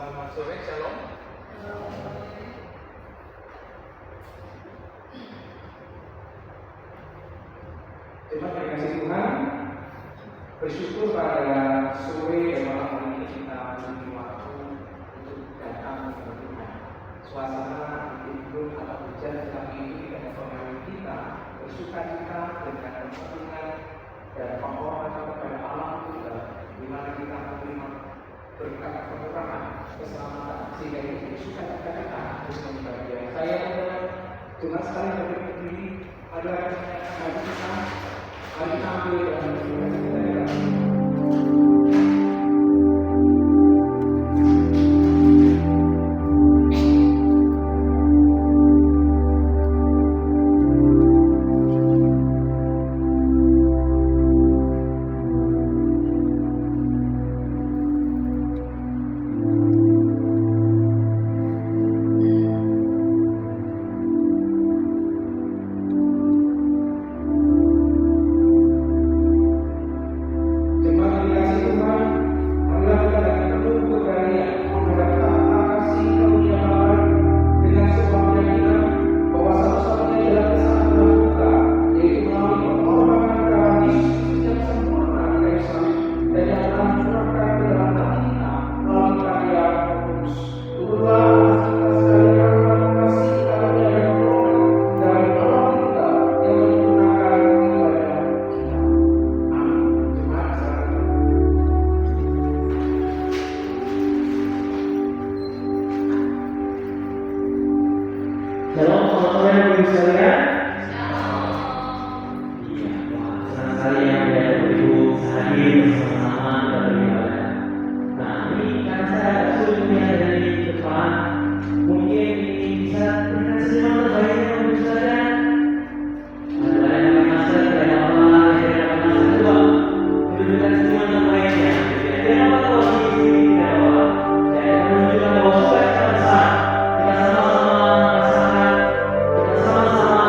Selamat sore, Shalom. Terima kasih Tuhan. Bersyukur pada sore dan malam hari ini kita memiliki waktu untuk datang kepada Tuhan. Suasana mendukung atau hujan tetapi ini tidak mempengaruhi kita. Bersuka cita dengan pertemuan dan penghormatan kepada Allah kita, di mana kita menerima berkat kekurangan, keselamatan, sehingga ini bersuka cita kita harus membahagia. Saya adalah dengan sekali dari berdiri adalah mari kita ambil dan sama-sama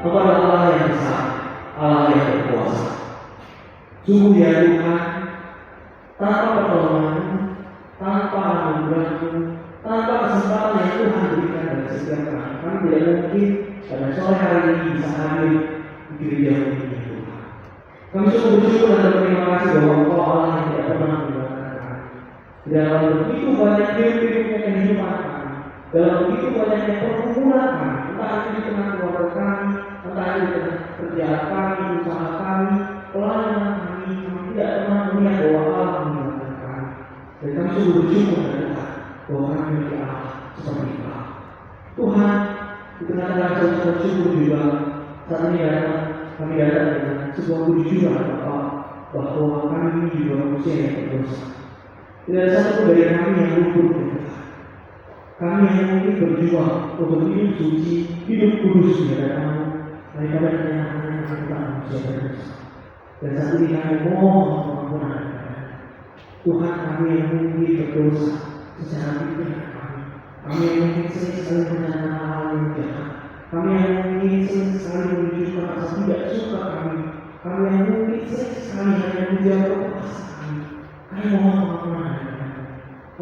Engkau adalah Allah yang besar, Allah yang berkuasa. Sungguh ya Tuhan, tanpa pertolongan-Mu, tanpa anugerah-Mu, tanpa kesempatan yang Tuhan berikan pada setiap kami tidak mungkin pada sore hari ini bisa hadir di gereja ini, Tuhan. Kami sungguh bersyukur dan berterima kasih bahwa Engkau Allah yang tidak pernah meninggalkan kami. Dalam begitu banyak hidup-hidupnya kehidupan kami, dalam begitu banyaknya pergumulan kami, entah itu di tengah keluarga kami, entah itu di tengah kerjaan kami, usaha kami, pelayanan kami tidak pernah melihat bahwa Allah meninggalkan kami. Dan kami sungguh bersyukur dan Tuhan bahwa kami memiliki Allah seperti itu. Tuhan, di tengah-tengah saya bersyukur juga saat ini kami datang dengan sebuah kejujuran bahwa kami ini juga manusia yang berdosa. Tidak ada satu dari kami yang luput dari Tuhan. Kami yang mungkin berjuang untuk hidup suci, hidup kudus di hadapan-Mu, daripada kenyataan kita manusia berdosa. Dan saat ini kami mohon pengampunan Tuhan, kami yang mungkin berdosa secara pikiran kami yang mungkin sering sekali menyatakan hal yang jahat, kami yang mungkin sering sekali menunjukkan rasa tidak suka kami yang mungkin sering sekali hanya menjaga kekuasaan kami mohon pengampunan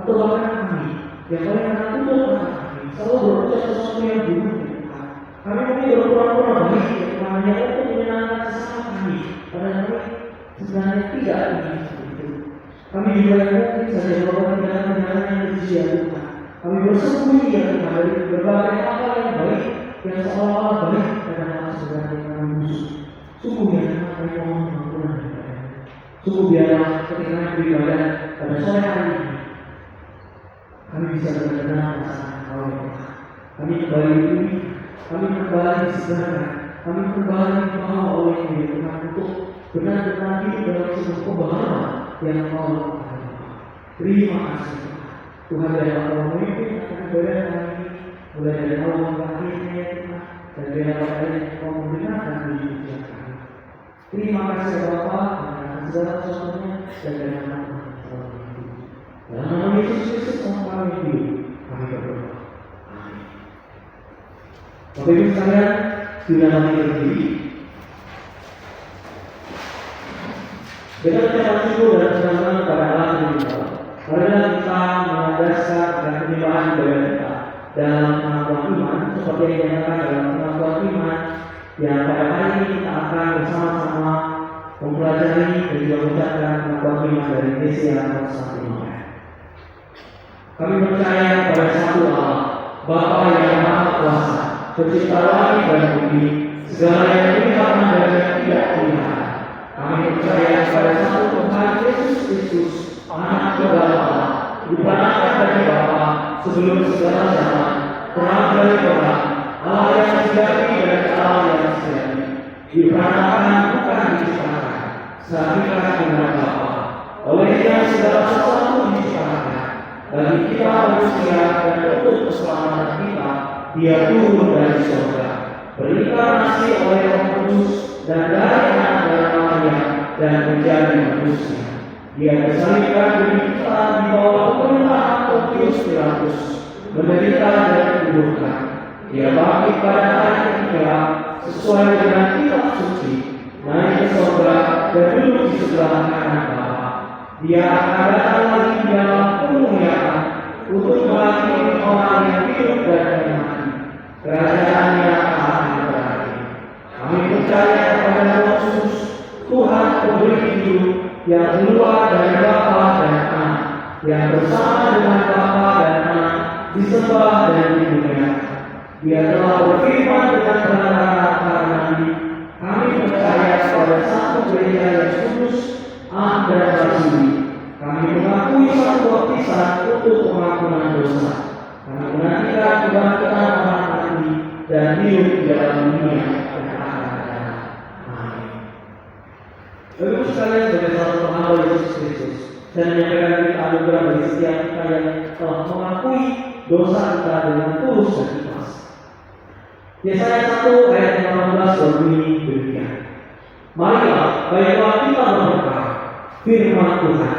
atau bahkan kami yang paling karena tutup mata kami selalu berucap sesuatu yang buruk dari Tuhan. Kami mungkin berpura-pura baik hanya untuk menyenangkan sesama kami, padahal kami sebenarnya tidak ingin seperti itu. Kami juga yang mungkin saja melakukan tindakan-tindakan yang keji ya Tuhan. Kami bersembunyi ya Tuhan dari berbagai hal yang baik yang seolah-olah baik padahal sebenarnya kami musuh. Sungguh ya Tuhan, kami mohon pengampunan daripada. Sungguh biarlah ketika kami beribadah pada sore hari ini kami bisa benar-benar merasakan Engkau ya Tuhan. Kami kembali dipulih, kami kembali disegerakan, kami kembali dibawa oleh ya Tuhan untuk benar-benar hidup dalam sebuah kebahagiaan yang Engkau lakukan. Terima kasih Tuhan dari Engkau memimpin akan ibadah kami mulai dari awal hingga akhirnya ya Tuhan, dan biarlah kalian Engkau membenarkan hidup kami. Terima kasih Bapa dan segala sesuatunya dan dari anak Tuhan. Dalam nama Yesus Kristus kami hidup, kami berdoa. Amin. Bapak Ibu sekalian, sudah kami berdiri. Dengan ucapan syukur dan senang kepada Allah Subhanahu. Marilah kita mengandaskan dan penyembahan kepada kita dalam pengakuan iman seperti yang dinyatakan dalam pengakuan iman yang pada hari ini kita akan bersama-sama mempelajari dan juga mengucapkan pengakuan iman dari Yesus Kristus. Kami percaya pada satu Allah, Bapa yang Maha Kuasa, Pencipta langit dan bumi, segala yang kelihatan dan yang tidak kelihatan. Kami percaya pada satu Tuhan Yesus Kristus, Anak Tunggal Allah, dipanahkan dari Bapa sebelum segala zaman, terang dari orang, Allah yang sejati dan Allah yang sejati, dipanahkan bukan diciptakan, sehabislah dengan Bapa, oleh Dia segala sesuatu diciptakan. Bagi kita manusia dan untuk keselamatan kita, Dia turun dari surga, berinkarnasi oleh Roh Kudus dan dari anak Maria dan menjadi manusia. Dia disalibkan demi kita di bawah pemerintahan Pontius Pilatus, menderita dan dikuburkan. Dia bangkit pada hari ketiga sesuai dengan kitab suci, naik ke surga dan duduk di sebelah kanan Bapa. Dia akan datang lagi dalam kemuliaan untuk menghakimi orang yang hidup dan yang mati. Kerajaannya akan berakhir. Kami percaya kepada Roh Kudus, Tuhan pemberi hidup yang keluar dari Bapa dan Anak, yang bersama dengan Bapa dan Anak disembah dan dimuliakan. Dia telah berfirman dengan benar para nabi. Kami percaya pada satu gereja yang kudus, am dan rasuli. Kami mengakui satu baptisan untuk pengampunan dosa. Kami menantikan kebangkitan para nabi dan hidup di dalam dunia yang akan datang. Amin. Bapak sekalian, sebagai salah satu hamba Yesus Kristus, saya menyampaikan kita anugerah bagi setiap kita yang telah mengakui dosa kita dengan tulus dan ikhlas. Yesaya 1 ayat 18 berbunyi demikian. Marilah, baiklah kita berdoa, firman Tuhan.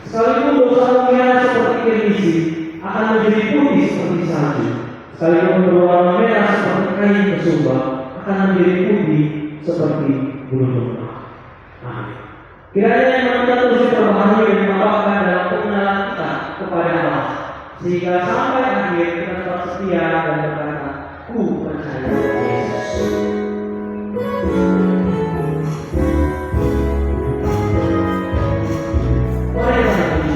Sekalipun dosa kalian seperti kirmisi akan menjadi putih seperti salju, sekalipun berwarna merah seperti kain kesumba akan menjadi putih seperti bulu domba. Amin. Kiranya yang menonton terus diperbaharui dan ditambahkan dalam pengenalan kita kepada Allah, sehingga sampai akhir kita tetap setia dan berkata, ku percaya Yesus. Mari kita puji.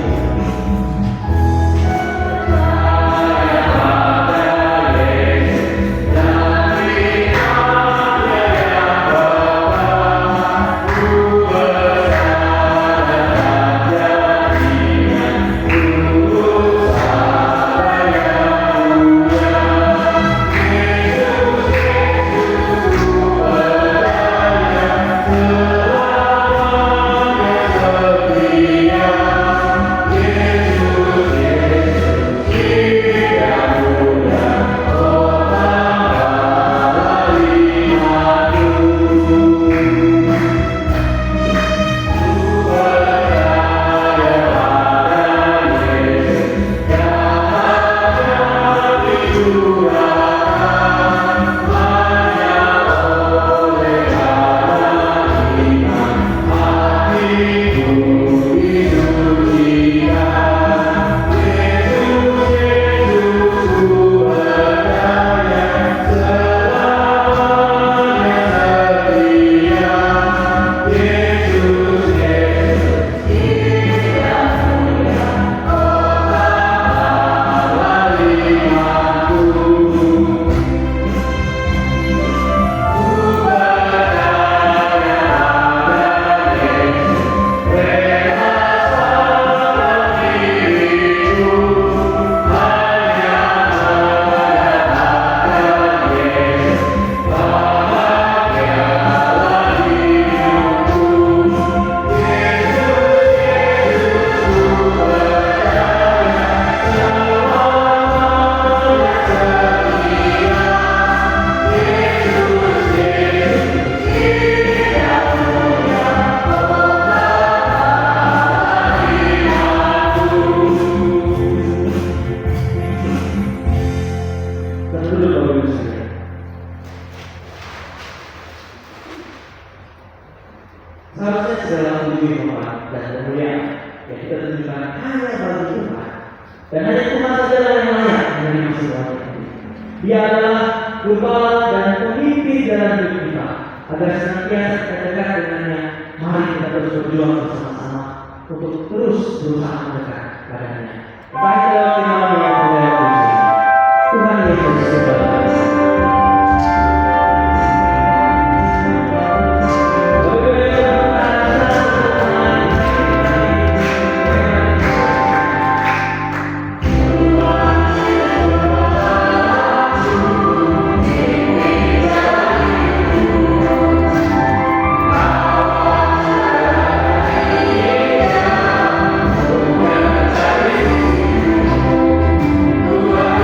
Seharusnya segala puji hormat dan kemuliaan yang kita tunjukkan hanya bagi Tuhan, dan hanya Tuhan saja yang layak menerima segala itu. Dia adalah gembala dan pemimpin dalam hidup kita. Agar senantiasa kita dekat dengannya, mari kita terus berjuang bersama-sama untuk terus berusaha mendekat padanya. Baik dalam firman yang mulia puji. Tuhan Yesus berkata. Tuhan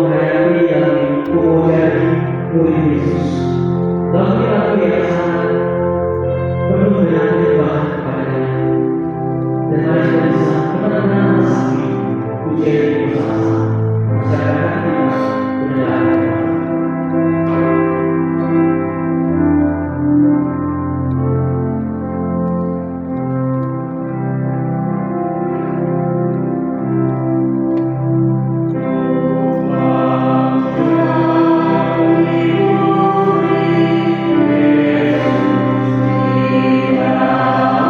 menghadapi yang menjadi murid Yesus. Lagu yang sangat penuh dengan penyembahan kepadanya. Dan mereka bisa benar-benar merasakan pujian yang bersama-sama. Masyarakat kita mendengarkan. Yesus,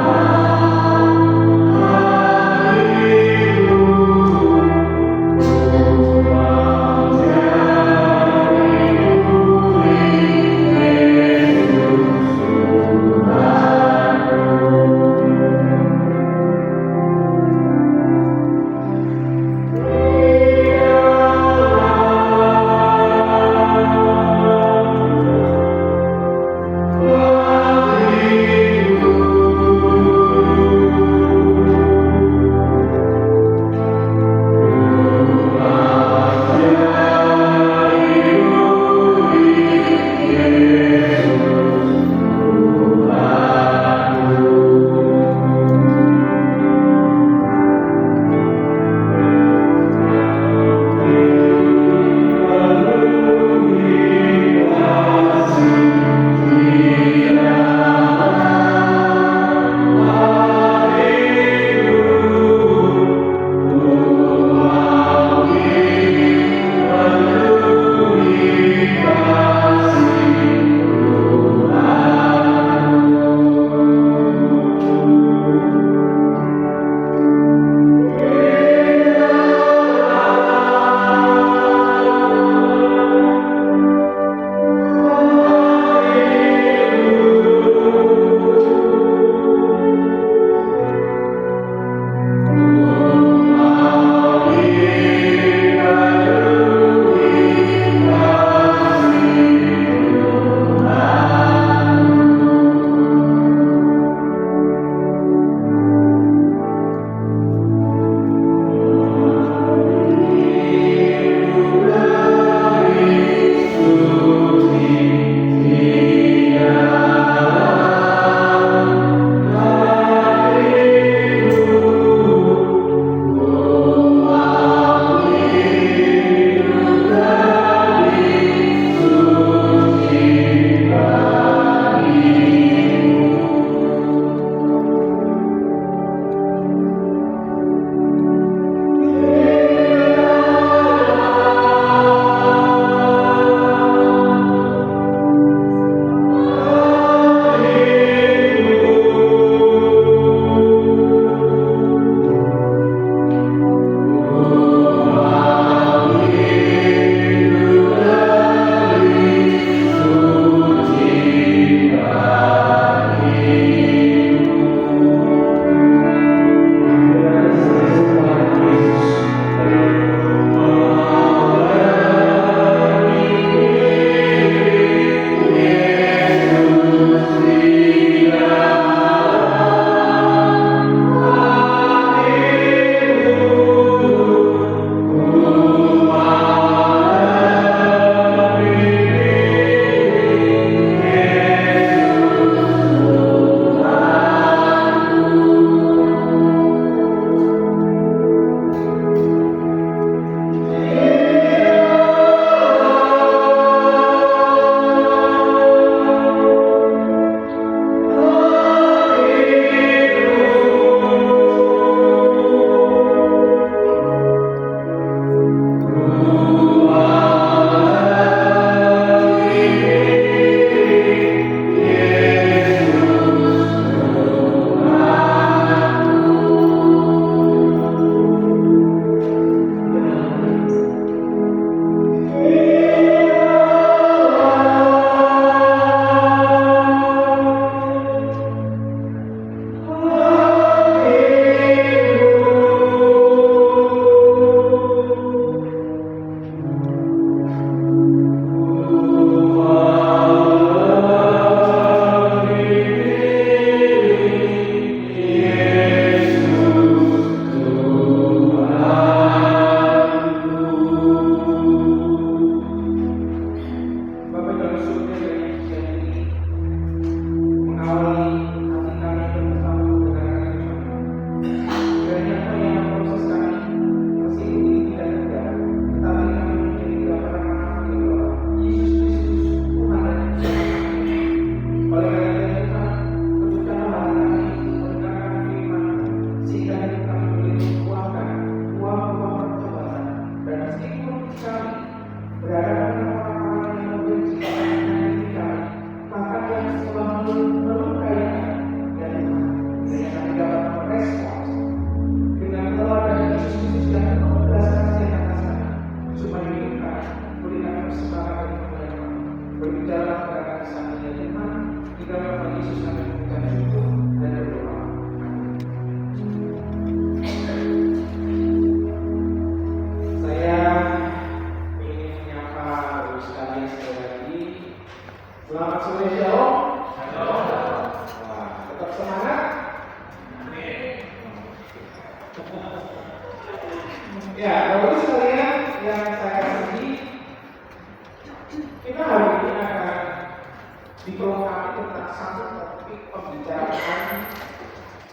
berikan kesempatan bagi mereka berbicara kepada kesatuan Tuhan. Di dalam nama Yesus kami mengucap syukur dan berdoa. Saya ingin menyapa Bapak sekalian sekali lagi. Selamat sore, Shalom. Wah, tetap semangat. Ya, Bapak sekalian yang saya kasihi, kita hari ini akan diperolehkan tentang satu topik pembicaraan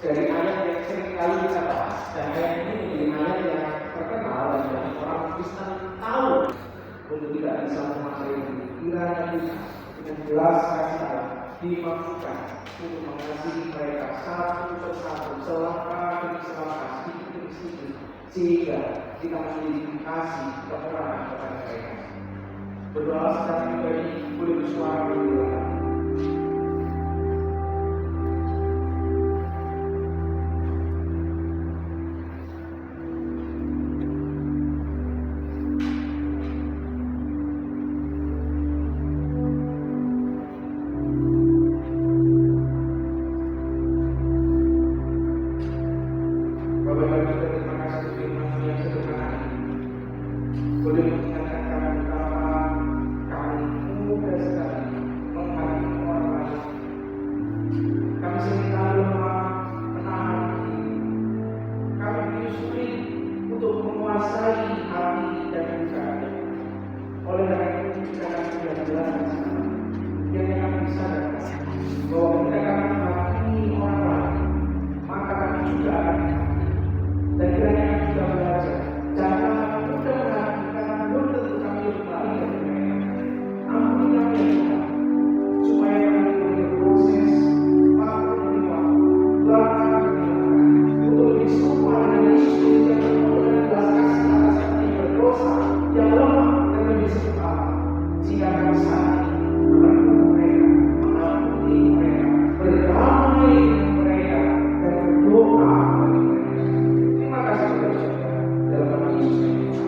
dari ayat yang sering kali kita bahas, dan ayat ini menjadi ayat yang terkenal dan banyak orang Kristen tahu untuk tidak bisa memakai kiranya kita dengan jelas kasih Allah dimampukan untuk mengasihi mereka satu persatu selangkah demi selangkah, sedikit demi sedikit, sehingga kita memiliki kasih kekurangan kepada mereka. Berdoa secara pribadi, boleh bersuara berdoa. Bapak kita terima kasih untuk firman yang sederhana ini. Boleh mengingatkan kami betapa kami mudah sekali menghakimi orang lain. Kami seringkali menahan diri. Kami begitu sulit untuk menguasai hati dan pikiran. Oleh karena itu kita akan sudah jelaskan sekarang. Yang kami sadar bahwa ketika kami menghakimi orang lain, maka kami juga akan dan kiranya kami juga belajar jangan mudah menghakimi karena belum tentu kami lebih baik dari mereka. Ampuni kami ya Tuhan, supaya kami boleh proses waktu demi waktu, langkah demi langkah, untuk lebih serupa dengan Yesus Kristus yang penuh dengan belas kasih atas kami yang berdosa, yang lemah dan lebih serupa Allah. Sehingga kami saat ini merangkul mereka, mengampuni mereka, berdamai dengan mereka, dan berdoa bagi mereka. Terima kasih kepada Saudara dalam nama Yesus Kristus.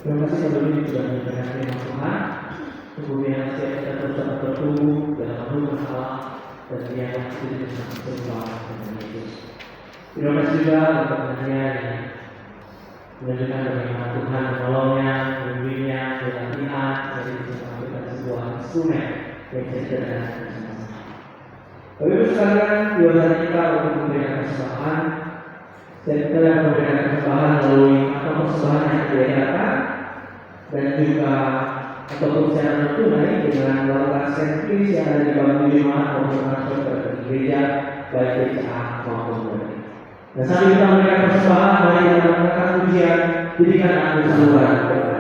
Terima kasih sebelumnya sudah mendengarkan firman Tuhan. Kemudian setiap kita terus dapat bertumbuh dalam rumah Allah dan Dia yang tidak bisa berubah dengan Yesus. Terima kasih juga untuk teman-teman yang menunjukkan bagaimana Tuhan menolongnya, membimbingnya, berlatihan, jadi bisa melakukan sebuah instrumen yang bisa digunakan bersama-sama. Bapak Ibu sekalian, dua hari kita untuk memberikan persembahan dan kita akan memberikan persembahan melalui atau persembahan yang diadakan dan juga ataupun secara tunai dengan melakukan servis yang ada di bawah jemaat maupun transfer ke gereja baik gereja maupun gereja. Dan saat kita memberikan persembahan, mari kita menggunakan pujian dirikan aku saluran berkat.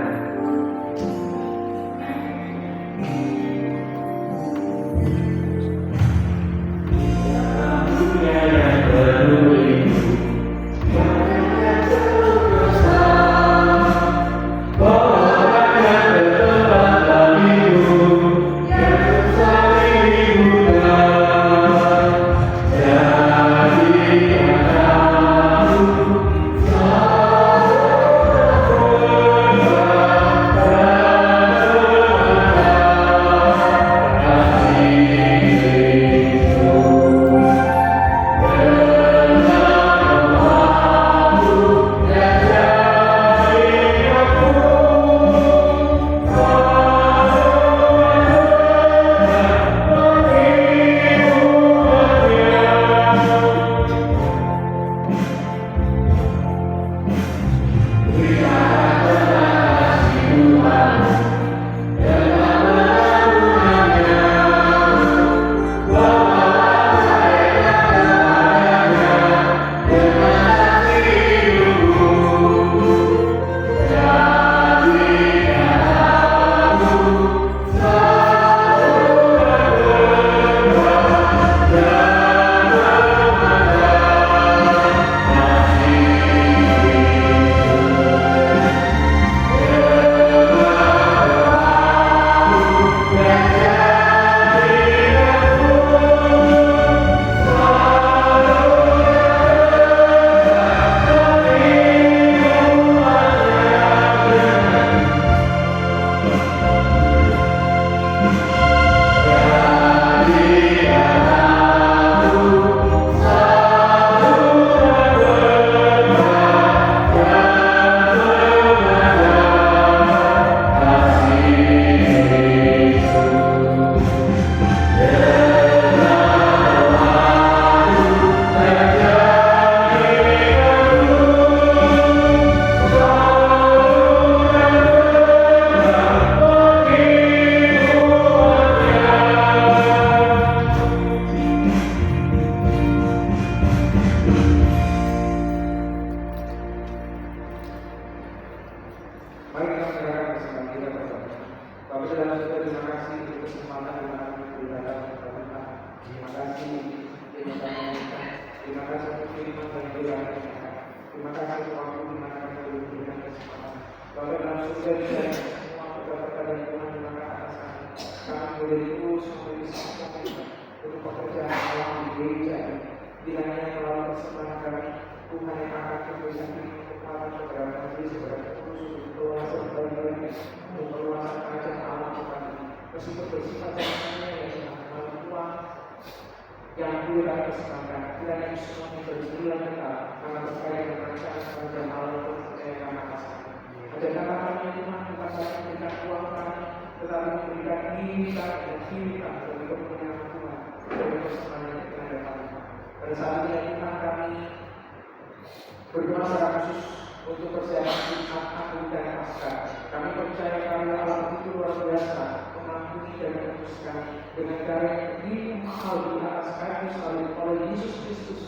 Berdoa secara khusus untuk persiapan Jumat Agung dan Paskah. Kami percaya karya Allah itu luar biasa, mengampuni dan menebus kami dengan cara yang begitu mahal di atas kayu salib oleh Yesus Kristus,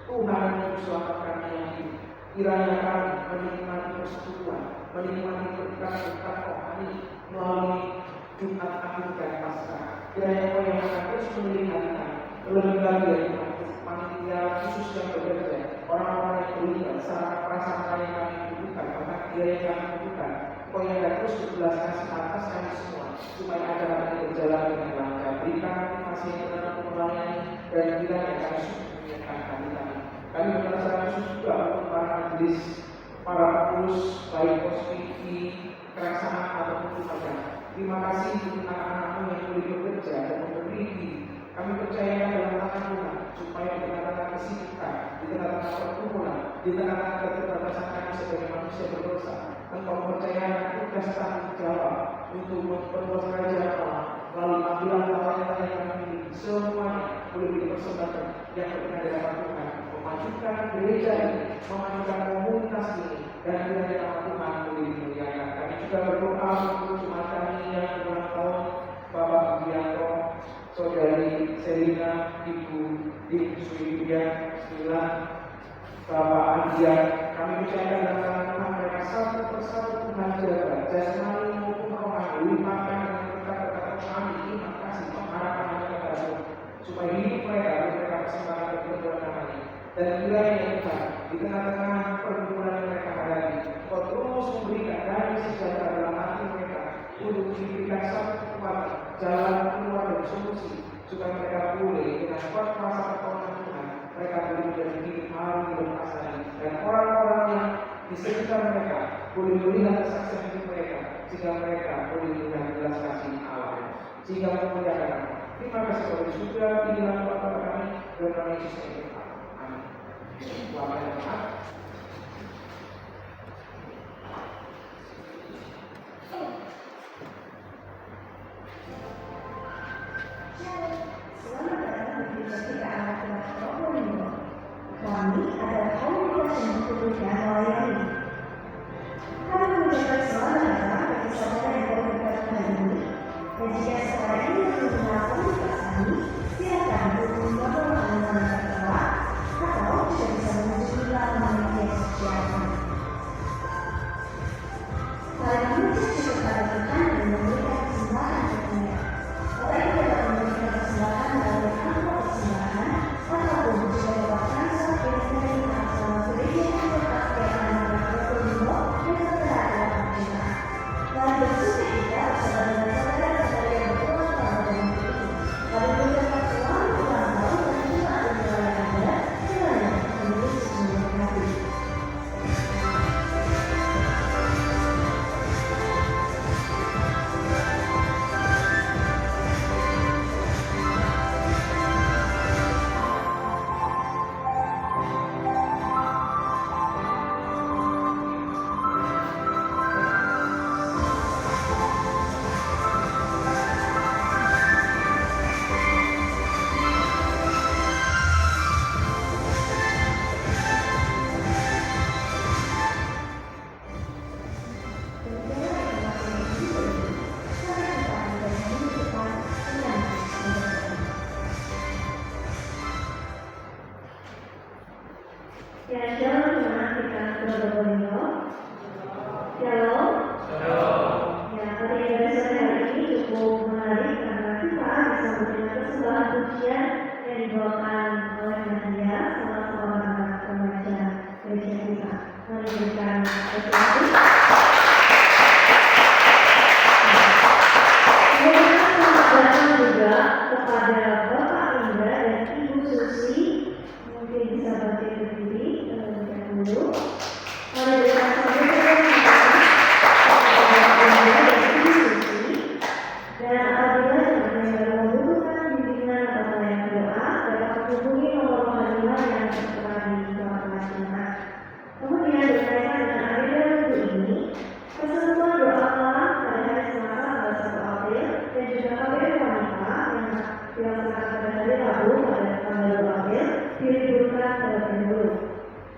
Tuhan yang selamat kami yang hidup. Kiranya kami menikmati persekutuan, menikmati berkat-berkat rohani melalui Jumat Agung dan Paskah. Kiranya Kau yang akan terus melihat kami, lebih lagi dari panitia khusus yang bekerja, orang-orang yang terlibat, sarana prasangka yang kami butuhkan, bahkan dia yang kami butuhkan. Kau yang akan terus berbelas kasih atas kami semua, supaya acara ini berjalan dengan lancar. Berikan motivasi yang benar untuk melayani dan kiranya kami sungguh menyiapkan kami. Kami berdoa secara khusus juga untuk para majelis, para pengurus, baik Pospi, kerasaan ataupun pajak. Terima kasih untuk anak-anakmu yang boleh bekerja dan memiliki. Kami percaya dalam tangan Tuhan supaya di tengah-tengah kesibukan, di tengah-tengah perkumpulan, di tengah-tengah keterbatasan kami sebagai manusia berdosa, Engkau mempercayakan tugas tanggung jawab untuk memperluas kerajaan Allah melalui panggilan pelayanan yang kami miliki. Semuanya boleh dipersembahkan yang berkenan di hadapan Tuhan, memajukan gereja ini, memajukan komunitas ini, dan kiranya nama Tuhan boleh dimuliakan. Kami juga berdoa untuk jemaat kami yang ulang tahun, Bapak Budianto, Saudari Selina, Ibu Suwibia, Bapak Andia. Kami percayakan dalam tangan Tuhan mereka satu persatu Tuhan jaga jasmani maupun rohani, limpahkan dengan berkat-berkat kami, iman kasih, pengharapan hanya kepada Tuhan, supaya hidup mereka persembahkan kepada namanya. Dan kiranya Tuhan di tengah-tengah pergumulan yang mereka hadapi, Kau terus memberikan damai sejahtera dalam hati mereka untuk diberikan satu kekuatan, jalan keluar dan solusi, supaya mereka boleh dengan kuat kuasa pertolongan Tuhan, mereka boleh menjadi hidup hari lepas hari, dan orang-orang yang di sekitar mereka boleh melihat kesaksian hidup mereka, sehingga mereka boleh melihat jelas kasih Allah, sehingga memuliakan. Terima kasih kepada surga, inilah Bapa kami, dan kami Yesus Kristus. Amin. Selamat. Kami adalah komunitas yang dibutuhkan melayani. Kami mengucapkan selamat datang bagi saudara yang baru bergabung hari ini. Dan jika saudara ini belum mengenal komunitas kami, silakan hubungi nomor panggilan tertera atau juga bisa mengunjungi laman media sosial kami. Saling mengucap cukup pada Tuhan dan memberikan persembahan kepada orang yang dapat memberikan persembahan melalui amplop persembahan ataupun juga dapat transfer dari asal gereja yang terpakai anak berkumpul dan setelah dalam kita. Lalu bersuka kita bersama dengan saudara-saudara yang berulang tahun dalam hidup ini. Lalu mengucapkan selamat ulang tahun dan juga mendoakan Anda kiranya menjadi sebuah hati. Ya, shalom teman kita Probolinggo. Shalom. Ya, pada ibadah sore hari ini cukup menarik karena kita bisa menerima persembahan pujian yang dibawakan oleh Nadia, salah seorang anak remaja gereja kita. Mari berikan apresiasi. Kemudian selamat datang juga kepada Bapak Indra dan Ibu Susi. Mungkin bisa berdiri berdiri dulu. Mari berikan sambutan kepada Ibu Susi. Dan apabila teman-teman baru membutuhkan bimbingan atau pelayanan doa, dapat menghubungi nomor panggilan yang tertera di bawah jemaat. Kemudian berkaitan dengan agenda minggu ini, persekutuan doa malam pada hari Selasa tanggal 1 April dan juga KBR Wanita yang dilaksanakan pada hari Rabu pada tanggal 2 April diliburkan terlebih dahulu.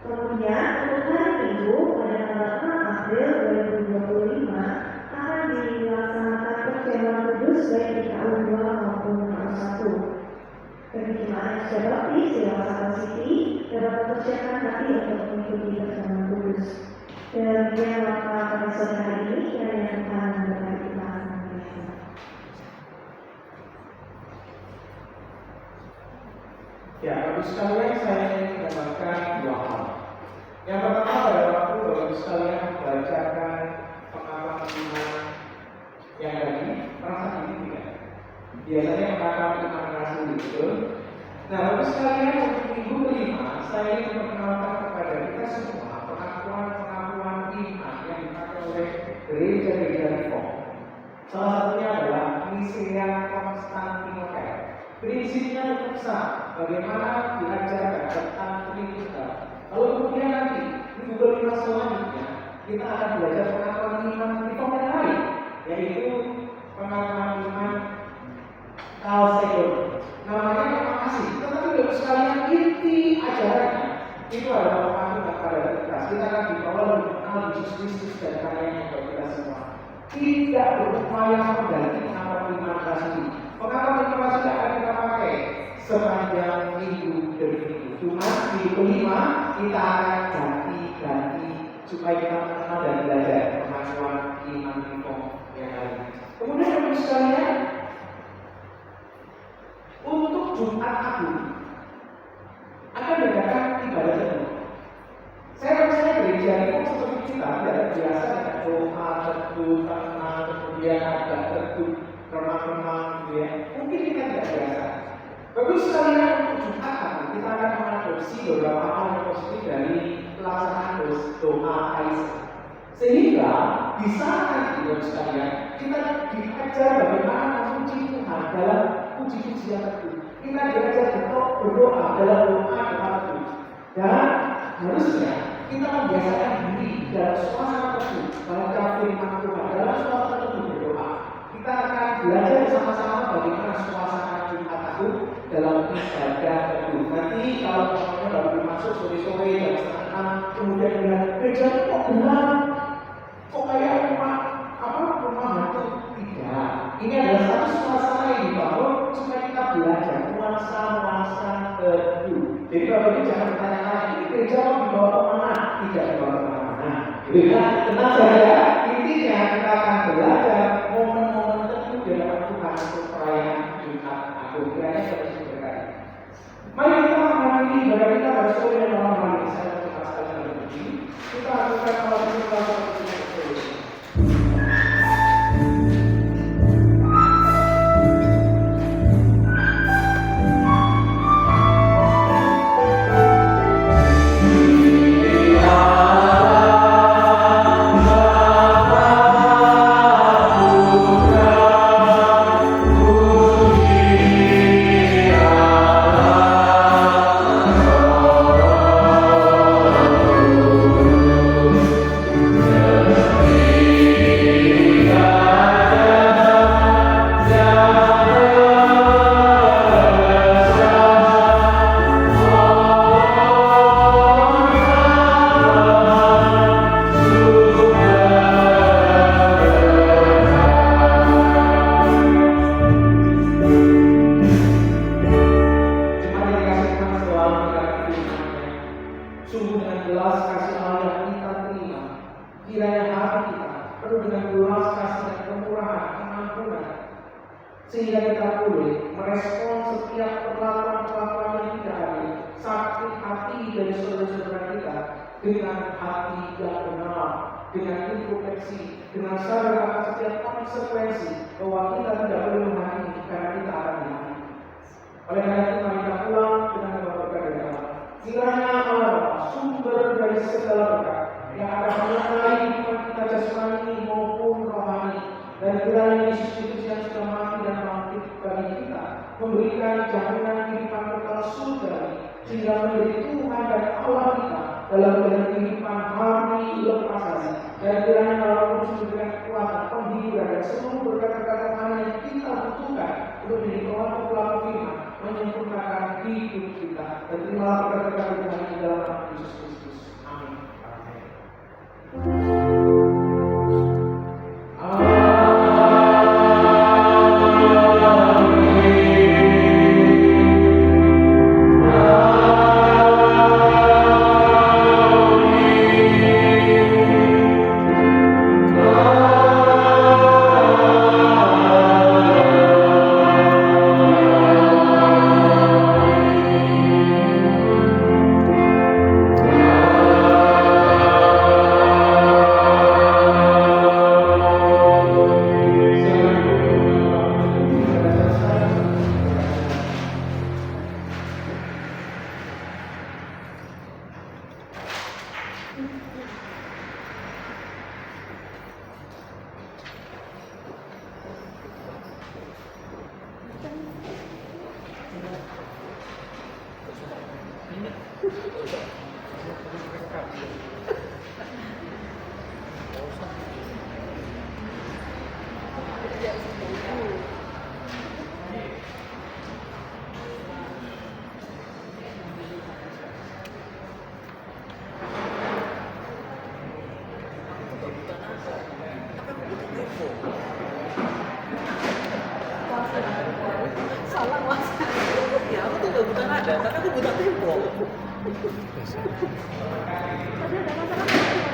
Kemudian untuk hari Minggu pada tanggal 6 April 2025 akan dilaksanakan perjamuan kudus baik di tahun 2 maupun tahun 1. Bagi jemaat yang sudah baptis di Laksa City dapat mempersiapkan hati untuk mengikuti perjamuan kudus. Demikian maka pada sore hari ini kiranya Tuhan memberkati kita senantiasa. Ya, Bapak sekalian, saya ingin menambahkan dua hal. Yang pertama pada waktu Bapak sekalian membacakan pengakuan iman yang tadi, merasa ini tidak. Biasanya pengakuan iman rasuli, betul? Nah, Bapak sekalian, untuk minggu kelima, saya ingin memperkenalkan kepada kita semua pengakuan iman yang dipakai oleh gereja-gereja reform. Salah satunya adalah Nicea Konstantinopel. Prinsipnya tetap sama, bagaimana diajarkan tentang Trinita. Lalu kemudian nanti di Google Class selanjutnya kita akan belajar pengakuan iman reform yang lain, yaitu pengakuan iman Chalcedon. Namanya memang asing, tetapi Bapak sekalian inti ajarannya itu adalah pengakuan pada Trintas. Kita akan dibawa lebih mengenal Yesus Kristus dan karyanya buat kita semua. Tidak berupaya mengganti pengakuan iman sendiri. Pengakuan iman sudah akan kita pakai sepanjang minggu demi minggu. Cuma di kelima kita akan ganti supaya kita mengenal dan belajar pengakuan iman reform yang lain. Kemudian Bapak sekalian, untuk Jumat Agung akan diadakan ibadah teduh. Saya percaya gereja itu seperti kita tidak biasa dengan doa, teduh, tenang, kemudian ada teduh, remang-remang, gitu ya. Mungkin kita tidak biasa. Bagus sekalian untuk Jumat Agung kita akan mengadopsi beberapa hal yang positif dari pelaksanaan doa Kaisar. Sehingga di sana nanti bagus sekalian kita diajar bagaimana memuji Tuhan dalam puji-pujian teduh. Kita diajar untuk berdoa dalam doa teduh. Dan harusnya kita membiasakan diri dalam suasana teduh, baca firman Tuhan dalam suasana teduh berdoa. Kita akan belajar bersama-sama bagaimana suasana Jumat Agung dalam ibadah teduh. Nanti kalau teman-teman baru masuk sore-sore jam 5:30, kemudian bilang gereja kok gelap, kok kayak rumah hantu. Tidak. Ini adalah satu suasana yang dibangun supaya kita belajar nuansa teduh. Jadi kalau ini jangan bertanya-tanya, ini gereja mau dibawa kemana? Tidak dibawa kemana-mana. Tenang saja, intinya kita akan belajar momen-momen teduh di hadapan Tuhan untuk perayaan Jumat Agung. Kiranya seperti berkata. Mari kita mengamati ibadah kita pada sore dan malam hari. Saya cuma sekali berbunyi. Kita lakukan hal ini dalam Salah mas. Ya aku tuh gak buta nada, tapi aku buta tempo. Tapi ada masalah.